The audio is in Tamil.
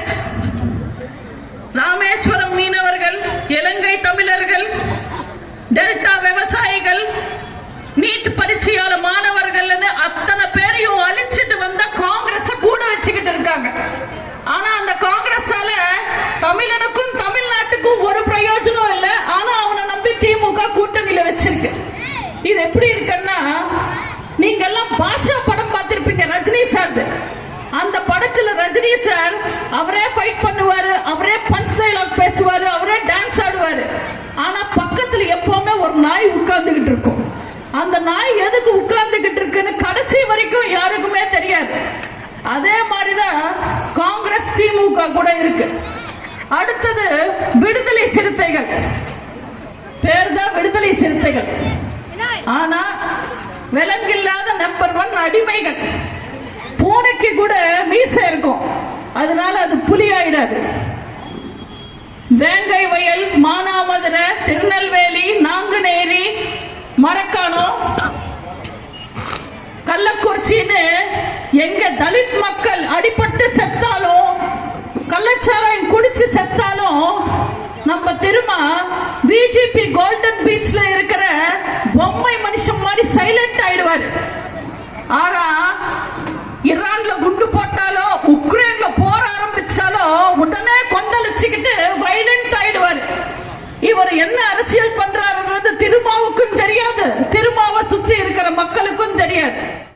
காங்கிரஸ். ராமேஸ்வரம் மீனவர்கள், இலங்கை தமிழர்கள், டெல்டா விவசாயிகள், நீட் பரீட்சையால மாணவர்கள் அத்தனை பேரையும் அழிச்சிட்டு வந்த காங்கிரஸ் கூட வச்சுக்கிட்டு இருக்காங்க. ஆனா அந்த காங்கிரஸால தமிழனுக்கும் தமிழ்நாட்டுக்கும் ஒரு பிரயோஜனம் இல்லை. ஆனா அவனை நம்பி திமுக கூட்டணியில வச்சிருக்கு. இது எப்படி இருக்குன்னா, நீங்க எல்லாம் பாஷா படம் பார்த்திருப்பீங்க, ரஜினி சார். அந்த படத்துல ரஜினி சார் அவரே ஃபைட் பண்ணுவாரு, அவரே பஞ்ச் டயலாக் பேசுவாரு, அவரே டான்ஸ் ஆடுவாரு. ஆனா பக்கத்துல எப்பவுமே ஒரு நாய் உட்கார்ந்துகிட்டு இருக்கும். அந்த நாய் எதுக்கு உட்கார்ந்துகிட்டு இருக்குன்னு கடைசி வரைக்கும் யாருக்குமே தெரியாது. அதே மாதிரிதான் காங்கிரஸ் திமுக கூட இருக்கு. அடுத்தது விடுதலை சிறுத்தைகள். பேர் தான் விடுதலை சிறுத்தைகள், ஆனா விலங்கில்லாத நம்பர் 1 அடிமைகள். பூனைக்கு கூட மீசை இருக்கும், அதனால அது புலி ஆயிடாது. வேங்கை வயல், மானாமதுரை, திருநெல்வேலி, நாங்குநேரி, மரக்காணம், கள்ளக்குறிச்சின்னு எங்க தலித் மக்கள் அடிபட்டு செத்தாலும், கள்ளச்சாராயம் குடிச்சு செத்தாலும், நம்ம திரும்ப பிஜேபி கோல்டன் பீச்ல இருக்கிற பொம்மை மனுஷன் மாதிரி சைலண்ட் ஆயிடுவாரு. ஆனா ஈரான்ல குண்டு போட்டாலோ, உக்ரைன்ல போர் ஆரம்பிச்சாலோ உடனே கொந்தளிச்சுக்கிட்டு வைலண்ட் ஆயிடுவாரு. இவர் என்ன அரசியல் பண்றாருன்றது திருமாவுக்கும் தெரியாது, திருமாவை சுத்தி இருக்கிற மக்களுக்கும் தெரியாது.